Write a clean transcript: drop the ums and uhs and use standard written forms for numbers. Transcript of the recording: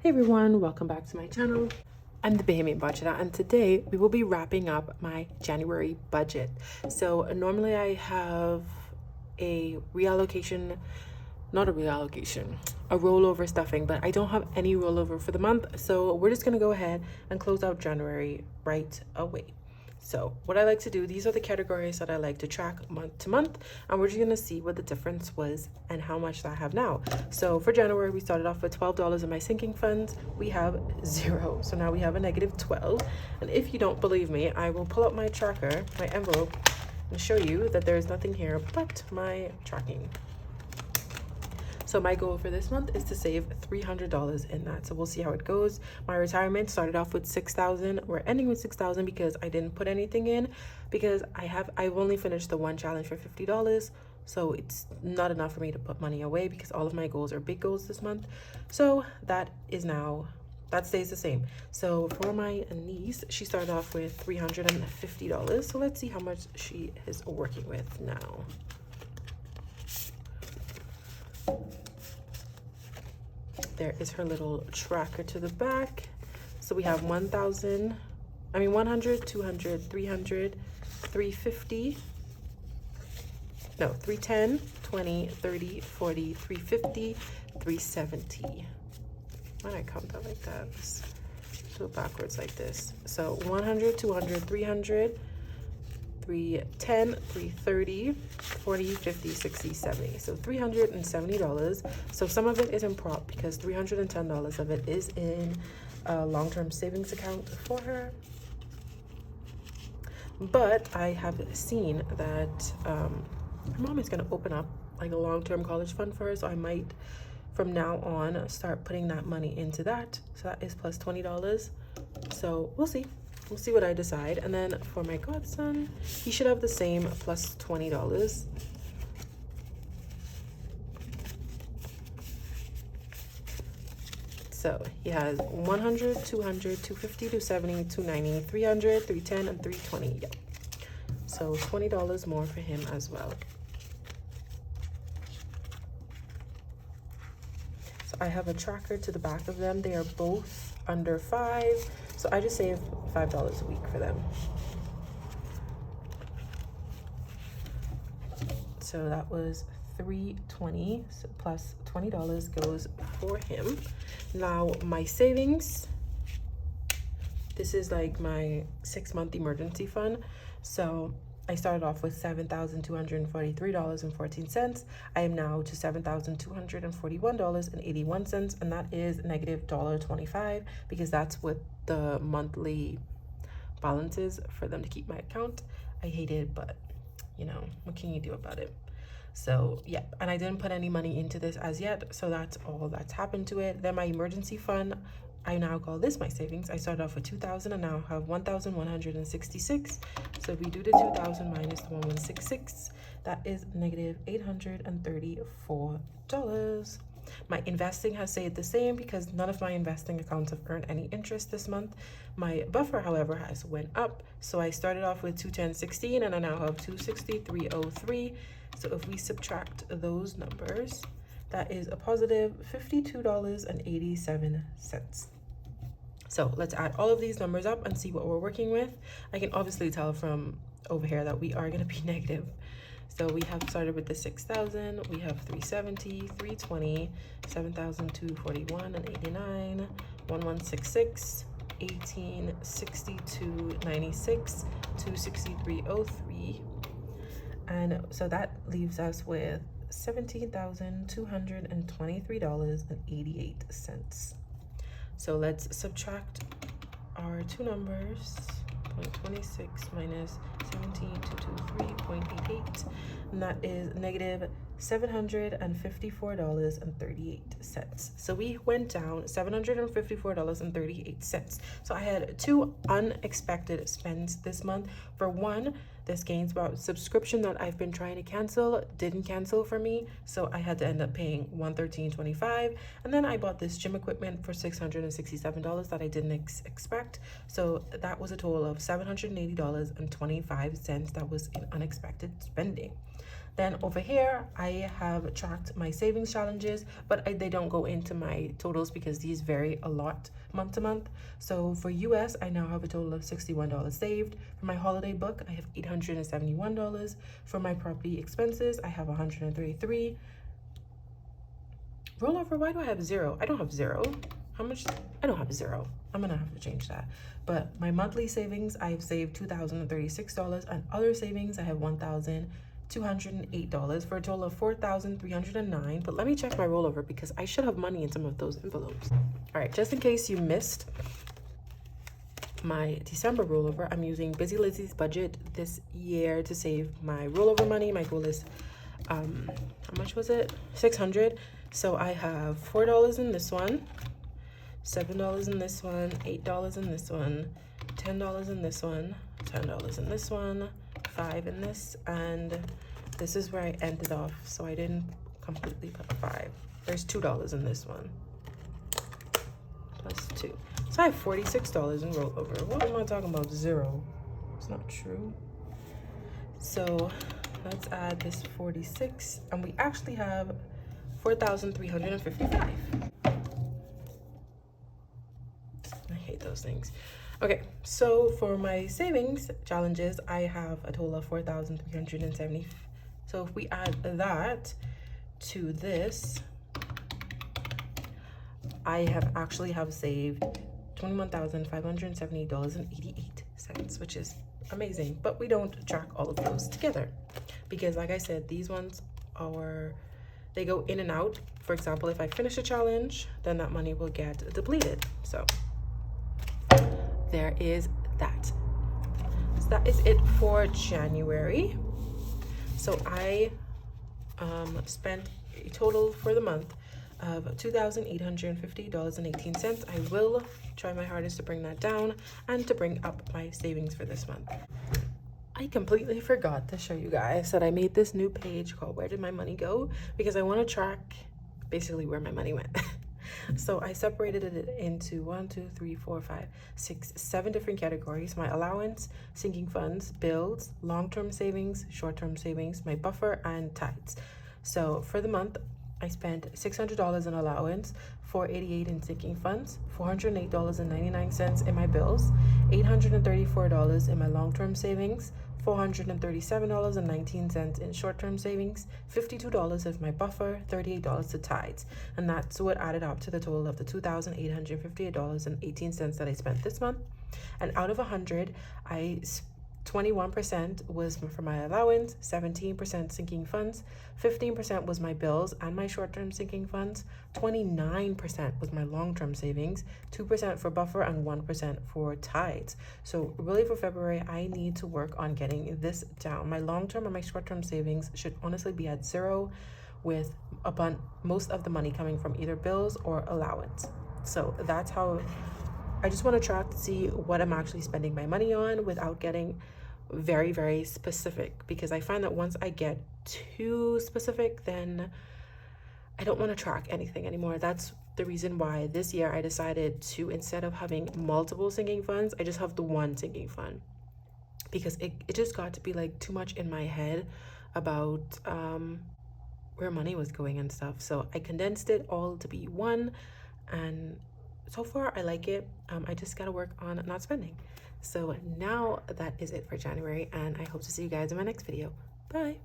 Hey everyone, welcome back to my channel. I'm the Bahamian Budgeter, and today we will be wrapping up my January budget. So normally I have a reallocation, not a reallocation, a rollover stuffing, but I don't have any rollover for the month. So we're just gonna go ahead and close out January right away. So what I like to do, these are the categories that I like to track month to month, and we're just gonna see what the difference was and how much I have now. So for January, we started off with $12 in my sinking funds. We have 0, so now we have a negative 12. And if you don't believe me, I will pull up my tracker, my envelope, and show you that there's nothing here but my tracking. So my goal for this month is to save $300 in that. So we'll see how it goes. My retirement started off with $6,000. We're ending with $6,000 because I didn't put anything in, because I've only finished the one challenge for $50. So it's not enough for me to put money away because all of my goals are big goals this month. So that stays the same. So for my niece, she started off with $350. So let's see how much she is working with now. There is her little tracker to the back. So we have 100, 200, 300, 350. No, 310, 20, 30, 40, 350, 370. Why did I count that like that? Let's do it backwards like this. So 100, 200, 300, 310, 330, 40, 50, 60, 70. So $370. So some of it is in prop because $310 of it is in a long-term savings account for her. But I have seen that her mom is going to open up like a long-term college fund for her. So I might from now on start putting that money into that. So that is plus $20. So we'll see. We'll see what I decide. And then for my godson, he should have the same plus $20. So he has 100, 200, 250, 270, 290, 300, 310, and 320. Yeah. So $20 more for him as well. So I have a tracker to the back of them. They are both under 5. So I just saved $5 a week for them. So that was $320. So plus $20 goes for him. Now my savings, this is like my 6-month emergency fund. So I started off with $7,243.14. I am now to $7,241.81, and that is negative $1.25 because that's what the monthly balance is for them to keep my account. I hate it, but you know, what can you do about it? So yeah, and I didn't put any money into this as yet, so that's all that's happened to it. Then my emergency fund, I now call this my savings. I started off with 2,000 and now have 1,166. So if we do the 2,000 minus the 1,166, that is negative $834. My investing has stayed the same because none of my investing accounts have earned any interest this month. My buffer, however, has went up. So I started off with 210.16 and I now have 263.03. So if we subtract those numbers, that is a positive $52.87. So let's add all of these numbers up and see what we're working with. I can obviously tell from over here that we are going to be negative. So we have started with the 6,000, we have 370, 320, 7,241 and 89, 1166, 18, 62, 96, 263.03. And so that leaves us with $17,223.88. So let's subtract our two numbers, 0.26 minus 17,223.88, and that is negative $754.38. So we went down $754.38. So I had two unexpected spends this month. For one, this GameSpot subscription that I've been trying to cancel didn't cancel for me, so I had to end up paying $113.25. And then I bought this gym equipment for $667 that I didn't expect. So that was a total of $780.25. That was an unexpected spending. Then over here, I have tracked my savings challenges, but they don't go into my totals because these vary a lot month to month. So for US, I now have a total of $61 saved. For my holiday book, I have $871. For my property expenses, I have $133. Rollover, why do I have zero? I don't have zero. How much? I don't have zero. I'm gonna have to change that. But my monthly savings, I have saved $2,036, and other savings, I have $1,208 for a total of $4,309. But let me check my rollover because I should have money in some of those envelopes. All right, just in case you missed my December rollover, I'm using Busy Lizzie's budget this year to save my rollover money. My goal is, how much was it? $600. So I have $4 in this one, $7 in this one, $8 in this one, $10 in this one, $10 in this one, $5 in this, and this is where I ended off, so I didn't completely put a $5. There's $2 in this one, plus 2. So I have $46 in rollover. What am I talking about? Zero. It's not true. So let's add this 46, and we actually have 4,355. I hate those things. Okay, so for my savings challenges, I have a total of 4,370. So if we add that to this, I have saved $21,570.88, which is amazing. But we don't track all of those together because, like I said, these ones are, they go in and out. For example, if I finish a challenge, then that money will get depleted. So there is that. So that is it for January. So I spent a total for the month of $2,850.18. I will try my hardest to bring that down and to bring up my savings for this month. I completely forgot to show you guys that I made this new page called Where Did My Money Go? Because I want to track basically where my money went. So I separated it into 7 different categories: my allowance, sinking funds, bills, long-term savings, short-term savings, my buffer, and tithes. So for the month, I spent $600 in allowance, $488 in sinking funds, $408.99 in my bills, $834 in my long-term savings, $437.19 in short-term savings, $52 is my buffer, $38 to tithes, and that's what added up to the total of the $2,858.18 that I spent this month. And out of 100, 21% was for my allowance, 17% sinking funds, 15% was my bills and my short-term sinking funds, 29% was my long-term savings, 2% for buffer, and 1% for tithes. So really for February, I need to work on getting this down. My long-term and my short-term savings should honestly be at zero, with most of the money coming from either bills or allowance. So that's how I just want to track to see what I'm actually spending my money on without getting very, very specific, because I find that once I get too specific, then I don't want to track anything anymore. That's the reason why this year I decided to, instead of having multiple sinking funds, I just have the one sinking fund, because it just got to be like too much in my head about where money was going and stuff. So I condensed it all to be one, and so far I like it. I just gotta work on not spending. So now that is it for January, and I hope to see you guys in my next video. Bye.